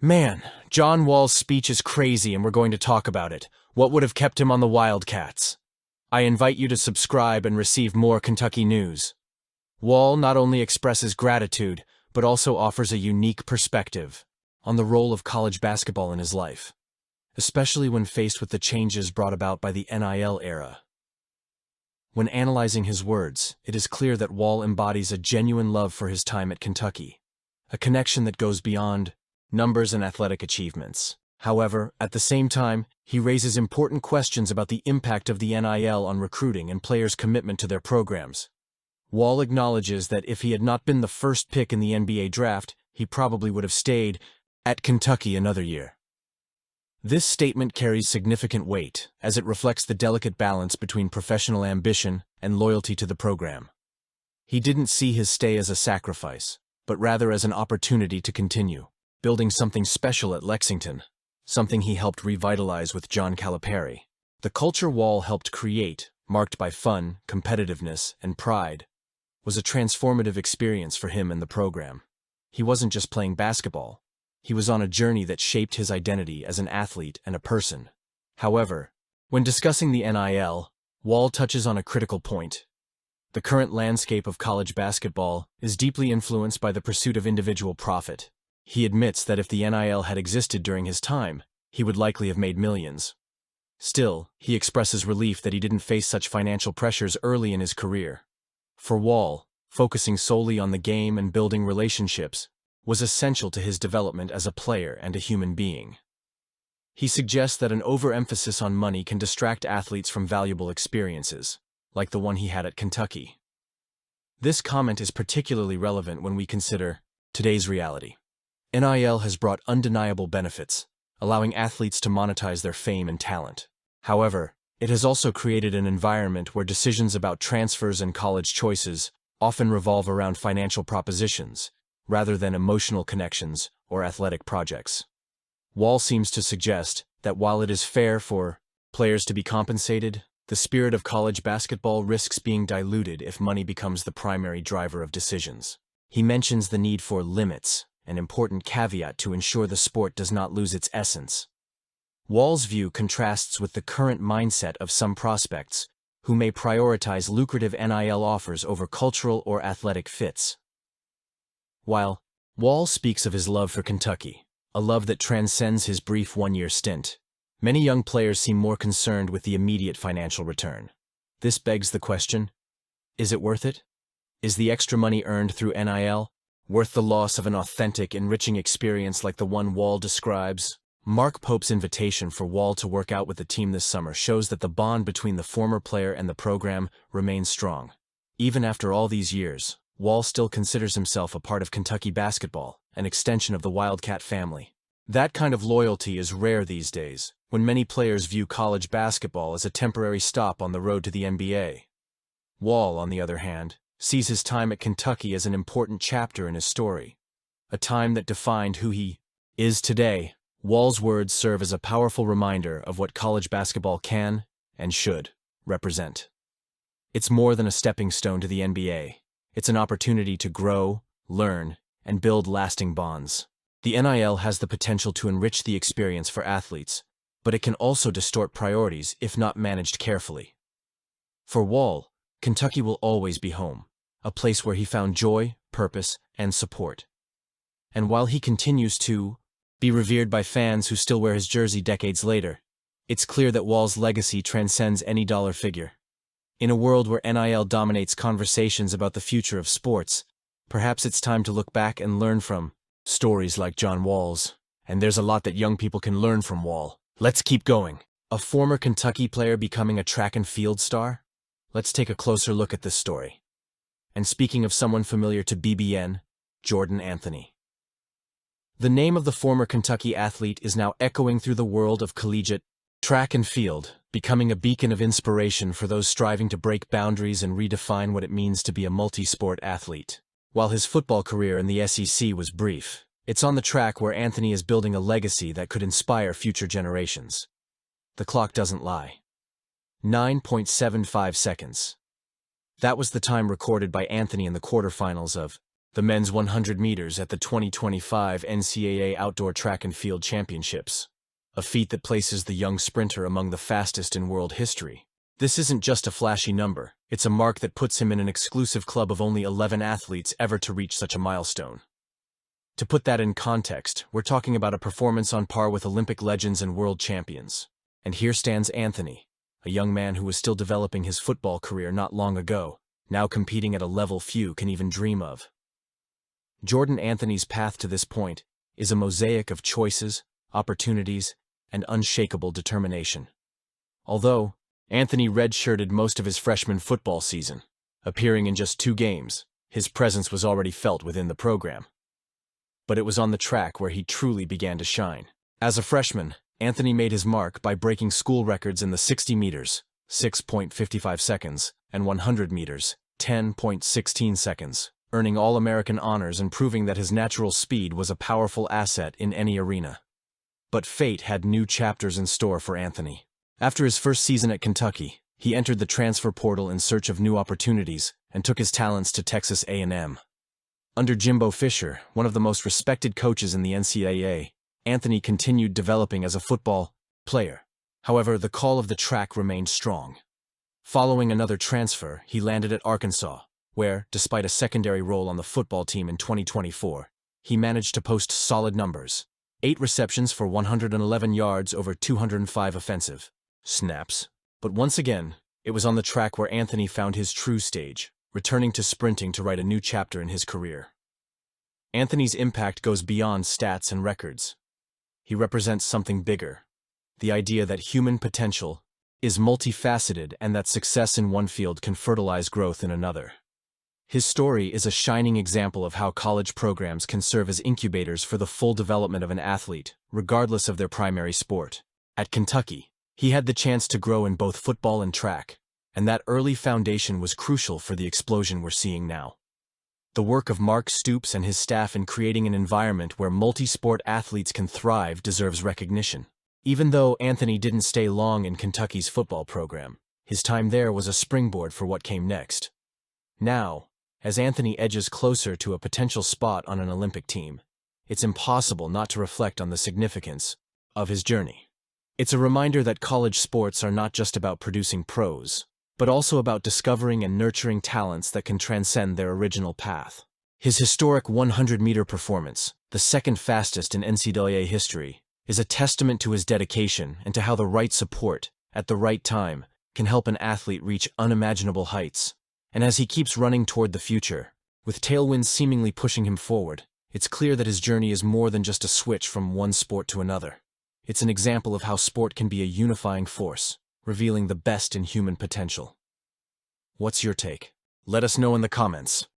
Man, John Wall's speech is crazy and we're going to talk about it. What would have kept him on the Wildcats? I invite you to subscribe and receive more Kentucky news. Wall not only expresses gratitude, but also offers a unique perspective on the role of college basketball in his life, especially when faced with the changes brought about by the NIL era. When analyzing his words, it is clear that Wall embodies a genuine love for his time at Kentucky, a connection that goes beyond numbers and athletic achievements. However, at the same time, he raises important questions about the impact of the NIL on recruiting and players' commitment to their programs. Wall acknowledges that if he had not been the first pick in the NBA draft, he probably would have stayed at Kentucky another year. This statement carries significant weight, as it reflects the delicate balance between professional ambition and loyalty to the program. He didn't see his stay as a sacrifice, but rather as an opportunity to continue building something special at Lexington, something he helped revitalize with John Calipari. The culture Wall helped create, marked by fun, competitiveness, and pride, was a transformative experience for him and the program. He wasn't just playing basketball. He was on a journey that shaped his identity as an athlete and a person. However, when discussing the NIL, Wall touches on a critical point. The current landscape of college basketball is deeply influenced by the pursuit of individual profit. He admits that if the NIL had existed during his time, he would likely have made millions. Still, he expresses relief that he didn't face such financial pressures early in his career. For Wall, focusing solely on the game and building relationships was essential to his development as a player and a human being. He suggests that an overemphasis on money can distract athletes from valuable experiences, like the one he had at Kentucky. This comment is particularly relevant when we consider today's reality. NIL has brought undeniable benefits, allowing athletes to monetize their fame and talent. However, it has also created an environment where decisions about transfers and college choices often revolve around financial propositions, rather than emotional connections or athletic projects. Wall seems to suggest that while it is fair for players to be compensated, the spirit of college basketball risks being diluted if money becomes the primary driver of decisions. He mentions the need for limits, an important caveat to ensure the sport does not lose its essence. Wall's view contrasts with the current mindset of some prospects, who may prioritize lucrative NIL offers over cultural or athletic fits. While Wall speaks of his love for Kentucky, a love that transcends his brief one-year stint, many young players seem more concerned with the immediate financial return. This begs the question, is it worth it? Is the extra money earned through NIL worth the loss of an authentic, enriching experience like the one Wall describes? Mark Pope's invitation for Wall to work out with the team this summer shows that the bond between the former player and the program remains strong. Even after all these years, Wall still considers himself a part of Kentucky basketball, an extension of the Wildcat family. That kind of loyalty is rare these days, when many players view college basketball as a temporary stop on the road to the NBA. Wall, on the other hand, sees his time at Kentucky as an important chapter in his story, a time that defined who he is today. Wall's words serve as a powerful reminder of what college basketball can and should represent. It's more than a stepping stone to the NBA. It's an opportunity to grow, learn, and build lasting bonds. The NIL has the potential to enrich the experience for athletes, but it can also distort priorities if not managed carefully. For Wall, Kentucky will always be home, a place where he found joy, purpose, and support. And while he continues to be revered by fans who still wear his jersey decades later, it's clear that Wall's legacy transcends any dollar figure. In a world where NIL dominates conversations about the future of sports, perhaps it's time to look back and learn from stories like John Wall's. And there's a lot that young people can learn from Wall. Let's keep going. A former Kentucky player becoming a track and field star? Let's take a closer look at this story. And speaking of someone familiar to BBN, Jordan Anthony. The name of the former Kentucky athlete is now echoing through the world of collegiate track and field, becoming a beacon of inspiration for those striving to break boundaries and redefine what it means to be a multi-sport athlete. While his football career in the SEC was brief, it's on the track where Anthony is building a legacy that could inspire future generations. The clock doesn't lie. 9.75 seconds. That was the time recorded by Anthony in the quarterfinals of the men's 100 meters at the 2025 NCAA Outdoor Track and Field Championships, a feat that places the young sprinter among the fastest in world history. This isn't just a flashy number, it's a mark that puts him in an exclusive club of only 11 athletes ever to reach such a milestone. To put that in context, we're talking about a performance on par with Olympic legends and world champions. And here stands Anthony, a young man who was still developing his football career not long ago, now competing at a level few can even dream of. Jordan Anthony's path to this point is a mosaic of choices, opportunities, and unshakable determination. Although Anthony redshirted most of his freshman football season, appearing in just 2 games, his presence was already felt within the program. But it was on the track where he truly began to shine. As a freshman, Anthony made his mark by breaking school records in the 60 meters, 6.55 seconds, and 100 meters, 10.16 seconds, earning All-American honors and proving that his natural speed was a powerful asset in any arena. But fate had new chapters in store for Anthony. After his first season at Kentucky, he entered the transfer portal in search of new opportunities and took his talents to Texas A&M. Under Jimbo Fisher, one of the most respected coaches in the NCAA, Anthony continued developing as a football player. However, the call of the track remained strong. Following another transfer, he landed at Arkansas, where, despite a secondary role on the football team in 2024, he managed to post solid numbers: 8 receptions for 111 yards over 205 offensive snaps. But once again, it was on the track where Anthony found his true stage, returning to sprinting to write a new chapter in his career. Anthony's impact goes beyond stats and records. He represents something bigger: the idea that human potential is multifaceted and that success in one field can fertilize growth in another. His story is a shining example of how college programs can serve as incubators for the full development of an athlete, regardless of their primary sport. At Kentucky, he had the chance to grow in both football and track, and that early foundation was crucial for the explosion we're seeing now. The work of Mark Stoops and his staff in creating an environment where multi-sport athletes can thrive deserves recognition. Even though Anthony didn't stay long in Kentucky's football program, his time there was a springboard for what came next. Now, as Anthony edges closer to a potential spot on an Olympic team, it's impossible not to reflect on the significance of his journey. It's a reminder that college sports are not just about producing pros, but also about discovering and nurturing talents that can transcend their original path. His historic 100-meter performance, the second fastest in NCAA history, is a testament to his dedication and to how the right support, at the right time, can help an athlete reach unimaginable heights. And as he keeps running toward the future, with tailwinds seemingly pushing him forward, it's clear that his journey is more than just a switch from one sport to another. It's an example of how sport can be a unifying force, revealing the best in human potential. What's your take? Let us know in the comments.